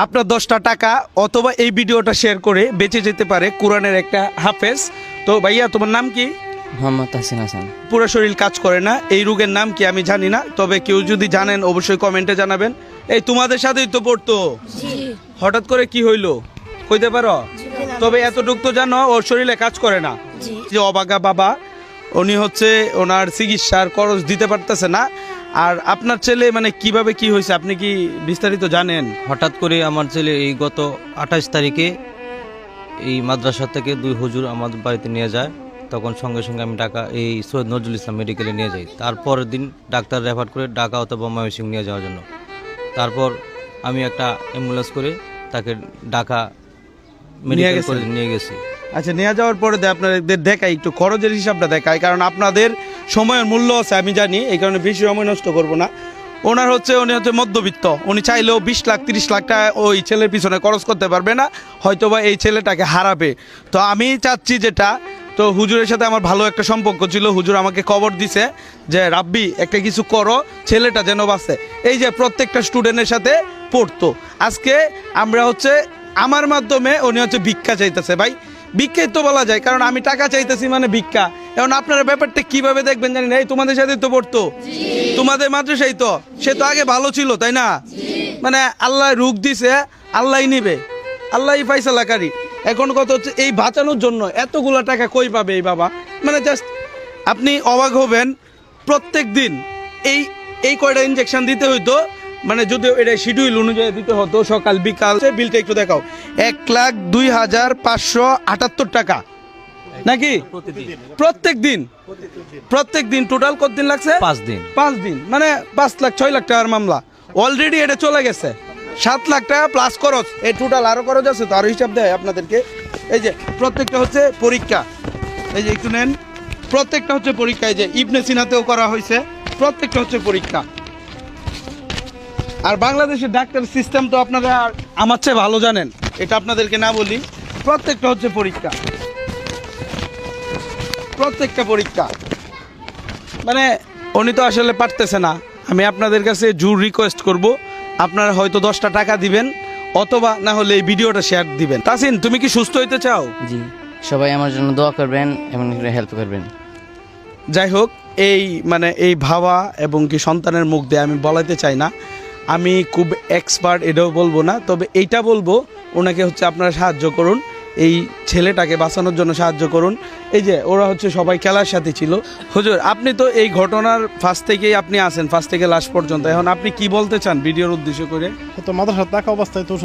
আপনার 10টা টাকা অথবা এই ভিডিওটা শেয়ার করে বেঁচে যেতে পারে কোরআনের একটা হাফেজ। তো ভাইয়া তোমার নাম কি? মোহাম্মদ তাহসিন হাসান। পুরো শরীর কাজ করে না, এই রোগের নাম কি আমি জানি না, তবে কেউ যদি জানেন অবশ্যই কমেন্টে জানাবেন। এই তোমাদের সাথেই তো পড়তো, হঠাৎ করে কি হইলো কইতে পারো? তবে এতটুকু তো জানো ওর শরীরে কাজ করে না। যে অবাগা বাবা, উনি হচ্ছে ওনার চিকিৎসার খরচ দিতে পারতেছে না। আর আপনার ছেলে মানে কিভাবে কি হয়েছে আপনি কি বিস্তারিত জানেন? হঠাৎ করে আমার ছেলে এই গত 28 তারিখে এই মাদ্রাসা থেকে 2 হুজুর আমাদের বাড়িতে নিয়ে যায়। তখন সঙ্গে সঙ্গে আমি ঢাকা এই সৈয়দ নজরুল ইসলাম মেডিকেলে নিয়ে যাই। তারপরের দিন ডাক্তার রেফার করে ঢাকা অথবা ময়মনসিংহ নিয়ে যাওয়ার জন্য। তারপর আমি একটা অ্যাম্বুলেন্স করে তাকে ঢাকা মেডিকেল করে নিয়ে গেছি। আচ্ছা, নিয়ে যাওয়ার পরে আপনাদের দেখাই একটু খরচের হিসাবটা দেখাই, কারণ আপনাদের সময়ের মূল্য আছে আমি জানি, এই কারণে বেশি সময় নষ্ট করব না। উনি হচ্ছে মধ্যবিত্ত, উনি চাইলেও 20 লাখ 30 লাখ টাকা ওই ছেলের পিছনে খরচ করতে পারবে না, হয়তোবা এই ছেলেটাকে হারাবে। তো আমি চাচ্ছি যেটা, তো হুজুরের সাথে আমার ভালো একটা সম্পর্ক ছিল, হুজুর আমাকে খবর দিছে যে রাব্বি একটা কিছু করো, ছেলেটা যেন বাঁচে। এই যে প্রত্যেকটা স্টুডেন্টের সাথে পড়তো, আজকে আমরা হচ্ছে আমার মাধ্যমে উনি হচ্ছে ভিক্ষা চাইতেছে। ভাই ভিক্ষাই তো বলা যায়, কারণ আমি টাকা চাইতেছি মানে ভিক্ষা। এখন আপনারা ব্যাপারটা কিভাবে দেখবেন জানি না। এই তোমাদের সাথে তো পড়তো, তোমাদের মাদ্রাসাই তো, সে তো আগে ভালো ছিল তাই না? মানে আল্লাহ রূপ দিছে, আল্লাহই নিবে, আল্লাহই ফাইসালাকারী। এখন কত হচ্ছে এই বাঁচানোর জন্য এতগুলা টাকা কই পাবে এই বাবা? মানে জাস্ট আপনি অবাক হবেন, প্রত্যেক দিন এই কয়টা ইনজেকশন দিতে হইতো, মানে যদি এটা শিডিউল অনুযায়ী দিতে হতো সকাল বিকাল। বিলটা একটু দেখাও, 1,02,578 টাকা নাকি প্রত্যেক দিন টোটাল কত দিন লাগছে? 5 দিন মানে 5,06,00,000 টাকার মামলা অলরেডি এটা চলে গেছে। 7 লাখ টাকা প্লাস খরচ, এই টোটাল আরো খরচ আছে তো, আরো হিসাব দেয় আপনাদেরকে। এই যে প্রত্যেকটা হচ্ছে পরীক্ষা, এই যে একটু নেন, প্রত্যেকটা হচ্ছে পরীক্ষা। এই যে ইবনে সিনাতেও করা হয়েছে, প্রত্যেকটা হচ্ছে পরীক্ষা। আর বাংলাদেশের ডাক্তার সিস্টেম তো আপনারা আমার চেয়ে ভালো জানেন, এটা আপনাদেরকে না বলি। প্রত্যেকটা হচ্ছে পরীক্ষা, প্রত্যেকটা পরীক্ষা। মানে উনি তো আসলে পারতেছে না। আমি আপনাদের কাছে জোর রিকোয়েস্ট করব, আপনারা হয়তো 10টা টাকা দিবেন অথবা না হলে এই ভিডিওটা শেয়ার দিবেন। তাসিন, তুমি কি সুস্থ হইতে চাও? জি, সবাই আমার জন্য দোয়া করবেন এবং হেল্প করবেন। যাই হোক, এই ভাবা এবং কি সন্তানের মুখ দিয়ে আমি বলাতে চাই না, আমি খুব এক্সপার্ট এটাও বলবো না, তবে এইটা বলবো ওনাকে হচ্ছে আপনারা সাহায্য করুন, এই ছেলেটাকে বাঁচানোর জন্য সাহায্য করুন। এই যে ওরা হচ্ছে সবাই খেলার সাথে ছিল। হুজুর, আপনি তো এই ঘটনার ফার্স্ট থেকেই আপনি আছেন, ফার্স্ট থেকে লাস্ট পর্যন্ত, এখন আপনি কি বলতে চান ভিডিওর উদ্দেশ্য করে? তো মাদ্রাসার টাকা অবস্থায় তো